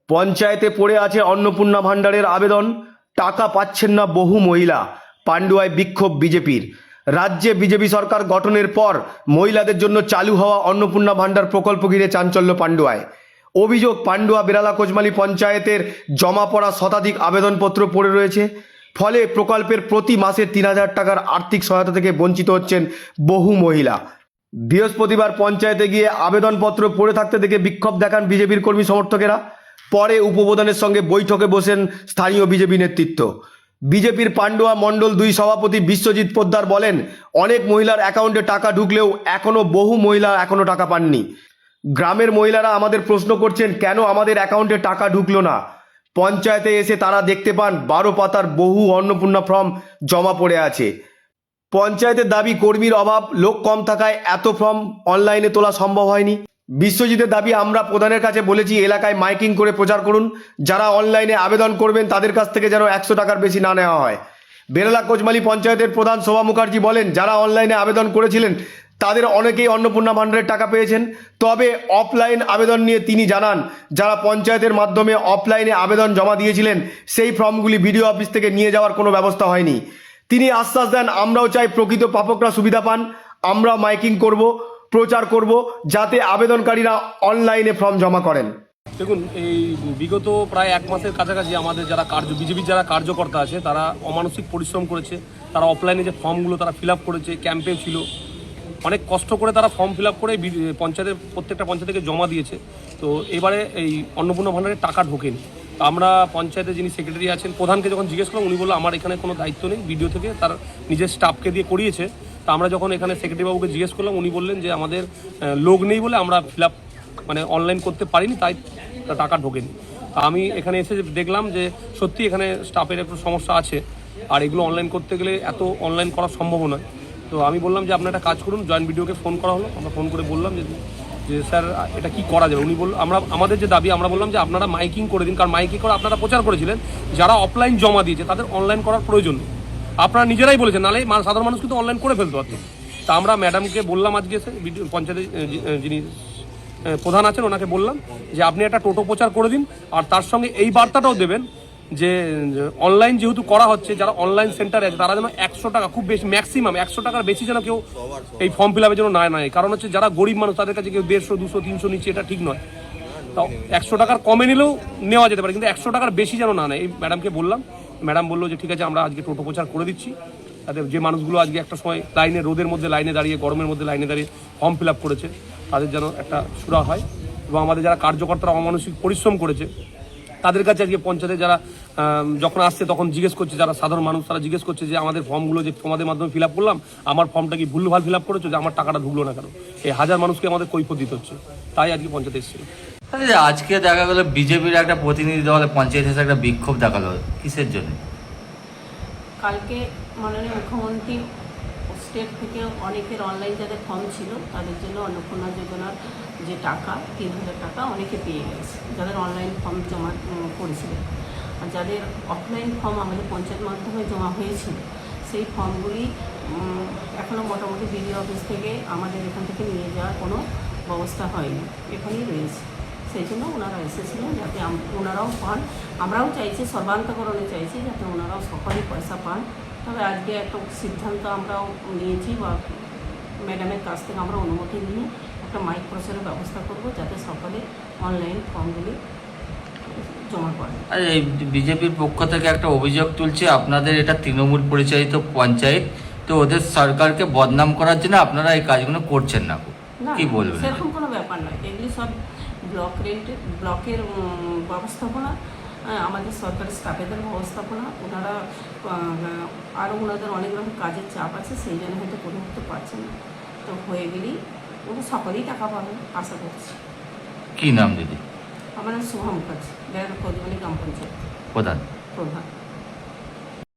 পঞ্চায়েতে পড়ে আছে অন্নপূর্ণা ভাণ্ডারের আবেদন, টাকা পাচ্ছেন না বহু মহিলা। পান্ডুয়ায় বিক্ষোভ বিজেপির। রাজ্যে বিজেপি সরকার গঠনের পর মহিলাদের জন্য চালু হওয়া অন্নপূর্ণা ভাণ্ডার প্রকল্প ঘিরে চাঞ্চল্য পান্ডুয়ায়। অভিযোগ, পান্ডুয়া বেরালা কোচমালি পঞ্চায়েতের জমা পড়া শতাধিক আবেদনপত্র পড়ে রয়েছে। ফলে প্রকল্পের প্রতি মাসে ৩,০০০ টাকার আর্থিক সহায়তা থেকে বঞ্চিত হচ্ছেন বহু মহিলা। বৃহস্পতিবার পঞ্চায়েতে গিয়ে আবেদনপত্র পড়ে থাকতে দেখে বিক্ষোভ দেখান বিজেপির কর্মী সমর্থকেরা। পরে উপপ্রধানের সঙ্গে বৈঠকে বসেন স্থানীয় বিজেপি নেতৃত্ব। বিজেপির পান্ডুয়া মণ্ডল ২ সভাপতি বিশ্বজিৎ পোদ্দার বলেন, অনেক মহিলার অ্যাকাউন্টে টাকা ঢুকলেও এখনও বহু মহিলা এখনও টাকা পাননি। গ্রামের মহিলারা আমাদের প্রশ্ন করছেন, কেন আমাদের অ্যাকাউন্টে টাকা ঢুকলো না। পঞ্চায়েতে এসে তারা দেখতে পান ১২ পাতার বহু অন্নপূর্ণা ফর্ম জমা পড়ে আছে। পঞ্চায়েতের দাবি, কর্মীর অভাব, লোক কম থাকায় এত ফর্ম অনলাইনে তোলা সম্ভব হয়নি। বিশ্বজিতের দাবি, আমরা প্রধানের কাছে বলেছি এলাকায় মাইকিং করে প্রচার করুন, যারা অনলাইনে আবেদন করবেন তাদের কাছ থেকে যেন ১০০ টাকার বেশি না নেওয়া হয়। বেরালা কোচমালি পঞ্চায়েতের প্রধান শোভা মুখার্জি বলেন, যারা অনলাইনে আবেদন করেছিলেন তাদের অনেকেই অন্নপূর্ণা ভাণ্ডারের টাকা পেয়েছেন। তবে অফলাইন আবেদন নিয়ে তিনি জানান, যারা পঞ্চায়েতের মাধ্যমে অফলাইনে আবেদন জমা দিয়েছিলেন সেই ফর্মগুলি বিডিও অফিস থেকে নিয়ে যাওয়ার কোনো ব্যবস্থা হয়নি। তিনি আশ্বাস দেন, আমরাও চাই প্রকৃত প্রাপকরা সুবিধা পান। আমরা মাইকিং করব, প্রচার করব, যাতে আবেদনকারীরা অনলাইনে ফর্ম জমা করেন। দেখুন, এই বিগত প্রায় ১ মাসের কাছাকাছি আমাদের যারা বিজেপির যারা কার্যকর্তা আছে তারা অমানসিক পরিশ্রম করেছে। তারা অফলাইনে যে ফর্মগুলো তারা ফিল আপ করেছে, ক্যাম্পে ছিল, অনেক কষ্ট করে তারা ফর্ম ফিল আপ করে পঞ্চায়েতের প্রত্যেকটা পঞ্চায়েত থেকে জমা দিয়েছে। তো এবারে এই অন্নপূর্ণা ভাণ্ডারের টাকা ঢোকেনি। তো আমরা পঞ্চায়েতে যিনি সেক্রেটারি আছেন, প্রধানকে যখন জিজ্ঞেস করলাম, উনি বললো আমার এখানে কোনো দায়িত্ব নেই, বিডিও থেকে তার নিজের স্টাফকে দিয়ে করিয়েছে। তা আমরা যখন এখানে সেক্রেটারি বাবুকে জিজ্ঞেস করলাম, উনি বললেন যে আমাদের লোক নেই বলে আমরা ফিল আপ অনলাইন করতে পারিনি, তাই টাকা ঢোকেনি। তা আমি এখানে এসে দেখলাম যে সত্যি এখানে স্টাফের একটু সমস্যা আছে, আর এগুলো অনলাইন করতে গেলে এত অনলাইন করা সম্ভব নয়। তো আমি বললাম যে আপনারা একটা কাজ করুন, জয়েন্ট বিডিওকে ফোন করা হলো। আমরা ফোন করে বললাম যে স্যার এটা কি করা যাবে। উনি বলল, আমাদের যে দাবি, আমরা বললাম যে আপনারা মাইকিং করে দিন, কারণ মাইকিং করে আপনারা প্রচার করেছিলেন যারা অফলাইন জমা দিয়েছে তাদের অনলাইন করার প্রয়োজন নেই। আপনারা নিজেরাই বলেছেন, নাহলে সাধারণ মানুষ কিন্তু অনলাইন করে ফেলতে পারত। তা আমরা ম্যাডামকে বললাম, আজকে পঞ্চায়েতে যিনি প্রধান আছেন ওনাকে বললাম যে আপনি একটা টোটো প্রচার করে দিন, আর তার সঙ্গে এই বার্তাটাও দেবেন যে অনলাইন যেহেতু করা হচ্ছে, যারা অনলাইন সেন্টারে আছে তারা যেন ১০০ টাকা, খুব বেশি ম্যাক্সিমাম ১০০ টাকার বেশি যেন কেউ এই ফর্ম ফিল আপের জন্য নেয়। কারণ হচ্ছে যারা গরিব মানুষ তাদের কাছে কেউ ১৫০, ২০০, ৩০০ নিচ্ছে, এটা ঠিক নয়। তাও ১০০ টাকার কমে নিলেও নেওয়া যেতে পারে, কিন্তু ১০০ টাকার বেশি যেন না নেয়। এই ম্যাডামকে বললাম, ম্যাডাম বললো যে ঠিক আছে, আমরা আজকে টোটো প্রচার করে দিচ্ছি। তাদের যে মানুষগুলো আজকে একটা সময় লাইনে, রোদের মধ্যে লাইনে দাঁড়িয়ে, গরমের মধ্যে লাইনে দাঁড়িয়ে ফর্ম ফিল আপ করেছে, তাদের যেন একটা সুরা হয়। এবং আমাদের যারা কার্যকর্তারা অমানসিক পরিশ্রম করেছে তাদের কাছে আজকে পঞ্চায়েতে যারা যখন আসছে তখন জিজ্ঞেস করছে, যারা সাধারণ মানুষ তারা জিজ্ঞেস করছে যে আমাদের ফর্মগুলো যে তোমাদের মাধ্যমে ফিল আপ করলাম, আমার ফর্মটা কি ভুলভাল ফিল আপ করেছো, যে আমার টাকাটা ঢুকলো না কেন। এই হাজার মানুষকে আমাদের কৈফিয়ত দিতে হচ্ছে, তাই আজকে পঞ্চায়েতে এসেছিল। আজকে দেখা গেল বিজেপির একটা প্রতিনিধি দল পঞ্চায়েতে এসে একটা বিক্ষোভ দেখালো, কিসের জন্য? কালকে মাননীয় মুখ্যমন্ত্রী স্টেট থেকে অনেকের অনলাইন যাদের ফর্ম ছিল তাদের জন্য অন্নপূর্ণা যোজনার যে টাকা ৩,০০০ টাকা অনেকে পেয়ে গেছে, যাদের অনলাইন ফর্ম জমা করেছিলেন। আর যাদের অফলাইন ফর্ম আমাদের পঞ্চায়েত মাধ্যমে জমা হয়েছিল সেই ফর্মগুলি এখনও মোটামুটি বিডিও অফিস থেকে আমাদের এখান থেকে নিয়ে যাওয়ার কোনো ব্যবস্থা হয়নি, এখানেই রয়েছে। সেই জন্য ওনারা এসেছিলেন যাতে ওনারাও পান। আমরাও চাইছি, সর্বান্তকরণে চাইছি যাতে ওনারাও সকলেই পয়সা পান। তবে আজকে একটা সিদ্ধান্ত আমরাও নিয়েছি, বা ম্যাডামের কাছ থেকে আমরা অনুমতি নিয়ে একটা মাইক প্রচারের ব্যবস্থা করব, যাতে সকলে অনলাইন ফর্মগুলি জমা করে। আর এই বিজেপির পক্ষ থেকে একটা অভিযোগ তুলছে, আপনাদের এটা তৃণমূল পরিচালিত পঞ্চায়েত, তো ওদের সরকারকে বদনাম করার জন্য আপনারা এই কাজগুলো করছেন না, কি বলবেন? সেরকম কোনো ব্যাপার নয়, এগুলি সব ব্লকের ব্যবস্থাপনা, আমাদের সরকারি স্টাফেদের ব্যবস্থাপনা। ওনারা আরও ওনাদের অনেক রকম কাজের চাপ আছে, সেই জন্য হয়তো করে উঠতে পারছেন না। তো হয়ে গেলেই ওরা সকলেই টাকা পাবে আশা করছি। কি নাম দিদি? আমার নাম শোভা মুখার্জি, বেরালা কোচমালি গ্রাম পঞ্চায়েত প্রধান।